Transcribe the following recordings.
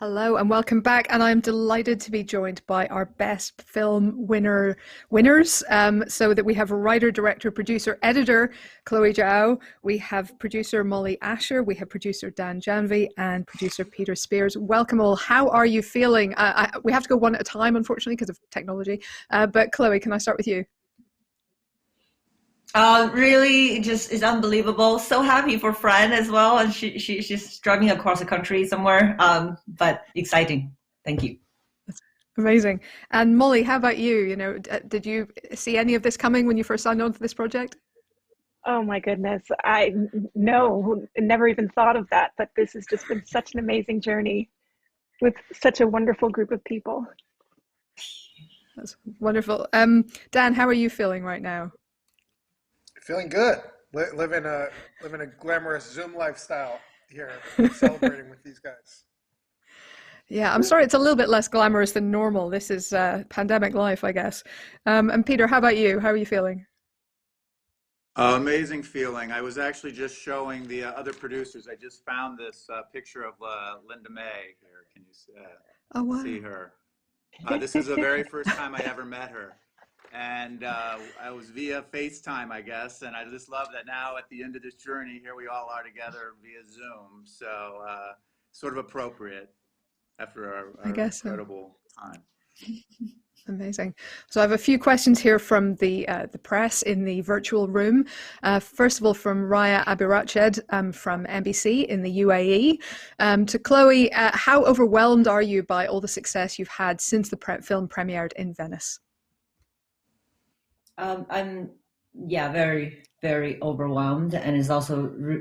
Hello and welcome back. And I'm delighted to be joined by our best film winners. So that we have writer, director, producer, editor Chloe Zhao. We have producer Molly Asher. We have producer Dan Janvey and producer Peter Spears. Welcome all. How are you feeling? We have to go one at a time, unfortunately, because of technology. But Chloe, can I start with you? Really, just is unbelievable. So happy for Fran as well, and she's driving across the country somewhere. But exciting. Thank you. Amazing. And Molly, how about you? Did you see any of this coming when you first signed on for this project? Oh my goodness. I no, never even thought of that, but this has just been such an amazing journey with such a wonderful group of people. That's wonderful. Dan, how are you feeling right now? Feeling good. Living a glamorous Zoom lifestyle here, celebrating with these guys. Yeah, I'm sorry, it's a little bit less glamorous than normal. This is pandemic life, I guess. And Peter, how about you? How are you feeling? Amazing feeling. I was actually just showing the other producers. I just found this picture of Linda May here. Can you Oh, wow. see her? This is the very first time I ever met her. And I was via FaceTime, I guess. And I just love that now at the end of this journey, here we all are together via Zoom. So sort of appropriate after our incredible time. Amazing. So I have a few questions here from the press in the virtual room. First of all, from Raya Abirached from NBC in the UAE. To Chloe, how overwhelmed are you by all the success you've had since the film premiered in Venice? I'm very, very overwhelmed, and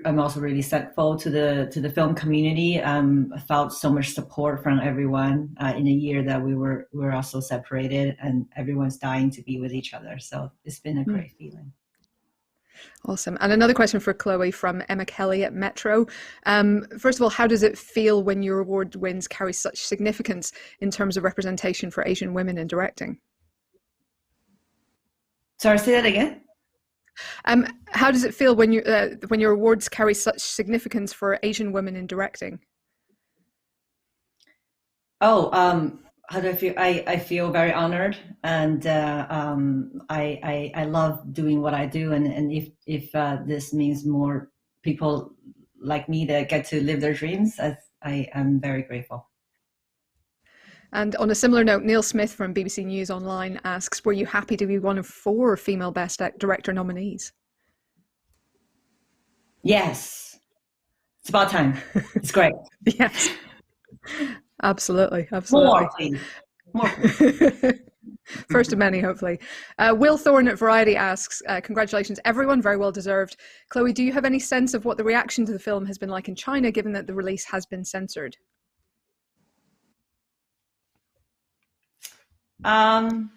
I'm also really thankful to the film community. I felt so much support from everyone in a year that we were also separated, and everyone's dying to be with each other. So it's been a great feeling. Awesome. And another question for Chloe from Emma Kelly at Metro. First of all, how does it feel when your award wins carry such significance in terms of representation for Asian women in directing? Sorry, say that again. How does it feel when your awards carry such significance for Asian women in directing? Oh, how do I feel? I feel very honored, and I love doing what I do, and if this means more people like me that get to live their dreams, I am very grateful. And on a similar note, Neil Smith from BBC News Online asks, were you happy to be one of 4 female Best Director nominees? Yes. It's about time. It's great. Yes. Absolutely. More, please. More, please. First of many, hopefully. Will Thorne at Variety asks, congratulations, everyone, very well deserved. Chloe, do you have any sense of what the reaction to the film has been like in China, given that the release has been censored? I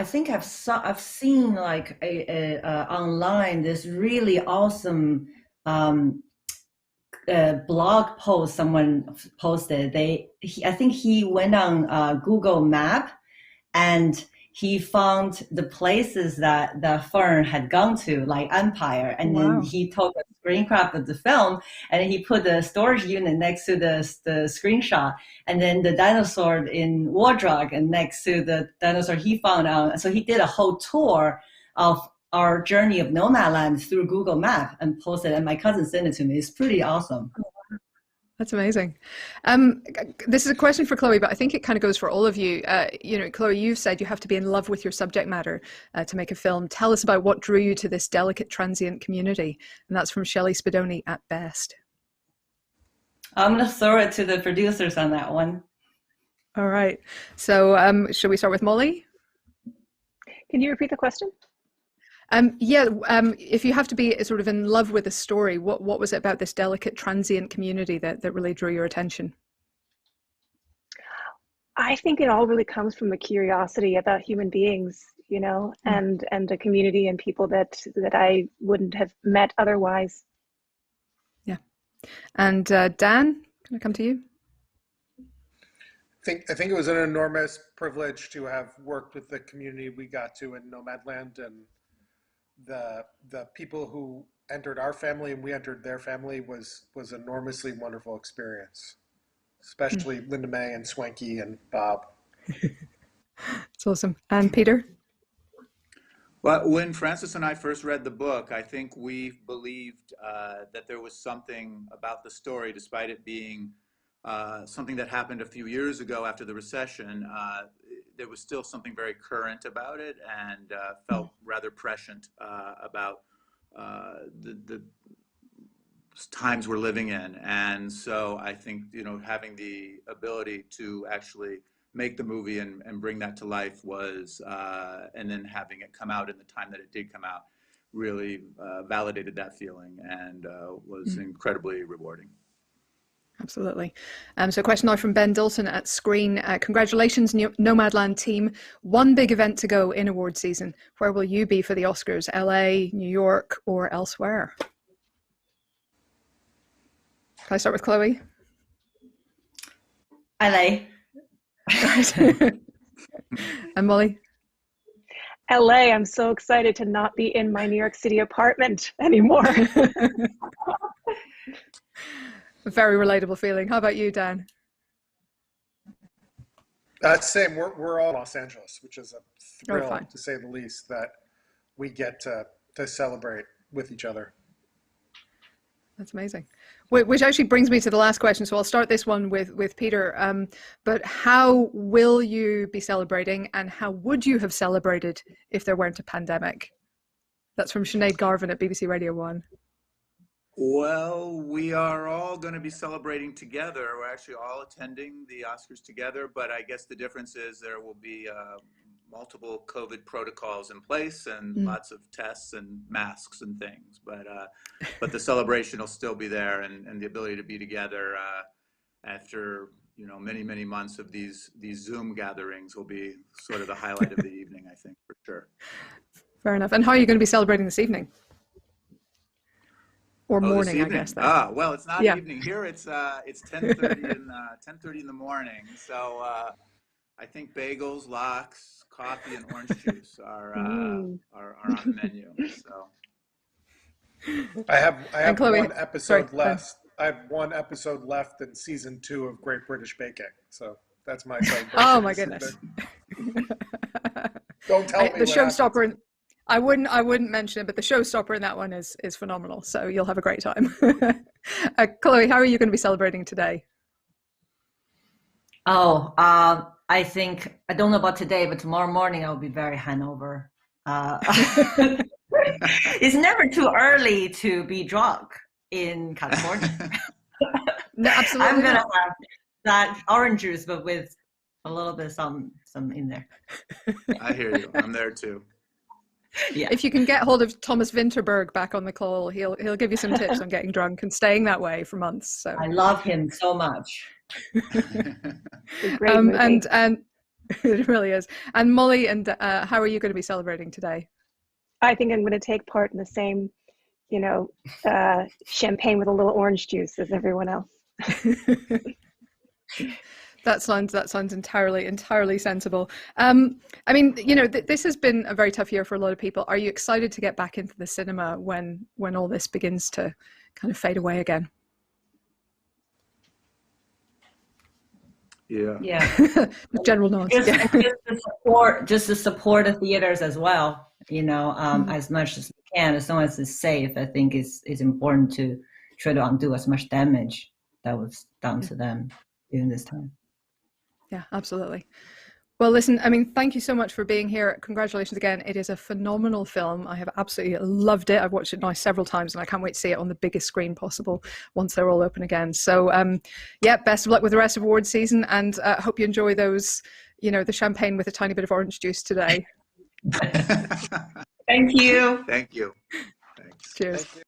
think I've seen like online this really awesome blog post someone posted. I think he went on Google Map and he found the places that the Fern had gone to, like Empire, and then he took a screencraft of the film and he put the storage unit next to the screenshot, and then the dinosaur in Wardrog and next to the dinosaur he found out. So he did a whole tour of our journey of Nomadland through Google Map and posted, and my cousin sent it to me. It's pretty awesome. That's amazing. This is a question for Chloe, but I think it kind of goes for all of you. Chloe, you've said you have to be in love with your subject matter to make a film. Tell us about what drew you to this delicate, transient community. And that's from Shelley Spadoni at Best. I'm going to throw it to the producers on that one. All right. So shall we start with Molly? Can you repeat the question? If you have to be sort of in love with a story, what was it about this delicate, transient community that really drew your attention? I think it all really comes from the curiosity about human beings, and a community and people that I wouldn't have met otherwise. Yeah. And Dan, can I come to you? I think it was an enormous privilege to have worked with the community we got to in Nomadland, and the people who entered our family and we entered their family was enormously wonderful experience, especially Linda May and Swanky and Bob. It's awesome. And Peter? Well, when Francis and I first read the book, I think we believed that there was something about the story, despite it being something that happened a few years ago after the recession. There was still something very current about it, and felt rather prescient about the times we're living in. And so I think, having the ability to actually make the movie and bring that to life was, and then having it come out in the time that it did come out, really validated that feeling and was incredibly rewarding. Absolutely. So a question now from Ben Dalton at Screen. Congratulations, Nomadland team. One big event to go in award season. Where will you be for the Oscars? LA, New York, or elsewhere? Can I start with Chloe? LA. And Molly? LA, I'm so excited to not be in my New York City apartment anymore. A very relatable feeling. How about you, Dan? Same. We're all in Los Angeles, which is a thrill, to say the least, that we get to celebrate with each other. That's amazing. Which actually brings me to the last question. So I'll start this one with Peter. But how will you be celebrating, and how would you have celebrated if there weren't a pandemic? That's from Sinead Garvin at BBC Radio 1. Well, we are all going to be celebrating together. We're actually all attending the Oscars together, but I guess the difference is there will be multiple COVID protocols in place and lots of tests and masks and things. But the celebration will still be there, and the ability to be together after many months of these Zoom gatherings will be sort of the highlight of the evening, I think, for sure. Fair enough. And how are you going to be celebrating this evening? Or morning, I guess. Well, it's not evening here. It's 10:30 in the morning. So I think bagels, lox, coffee, and orange juice are on the menu. So I have Chloe, one episode left. I have one episode left in season 2 of Great British Baking. So that's my celebration. Oh my goodness! Don't tell me the showstopper. I wouldn't mention it, but the showstopper in that one is phenomenal. So you'll have a great time. Chloe, how are you going to be celebrating today? I think, I don't know about today, but tomorrow morning I'll be very hangover. It's never too early to be drunk in California. No, absolutely. I'm going to have that orange juice, but with a little bit of some in there. I hear you. I'm there too. Yeah. If you can get hold of Thomas Vinterberg back on the call, he'll give you some tips on getting drunk and staying that way for months. So I love him so much. Great movie. And it really is. And Molly, and how are you going to be celebrating today? I think I'm going to take part in the same, champagne with a little orange juice as everyone else. That sounds entirely sensible. I mean, this has been a very tough year for a lot of people. Are you excited to get back into the cinema when all this begins to kind of fade away again? Yeah. General nods. Just to support the theaters as well. As much as we can, as long as it's safe. I think it's important to try to undo as much damage that was done to them during this time. Yeah, absolutely. Well, listen, I mean, thank you so much for being here. Congratulations again. It is a phenomenal film. I have absolutely loved it. I've watched it now several times and I can't wait to see it on the biggest screen possible once they're all open again. So, best of luck with the rest of award season, and hope you enjoy those, the champagne with a tiny bit of orange juice today. Thank you. Thank you. Thanks. Cheers. Thank you.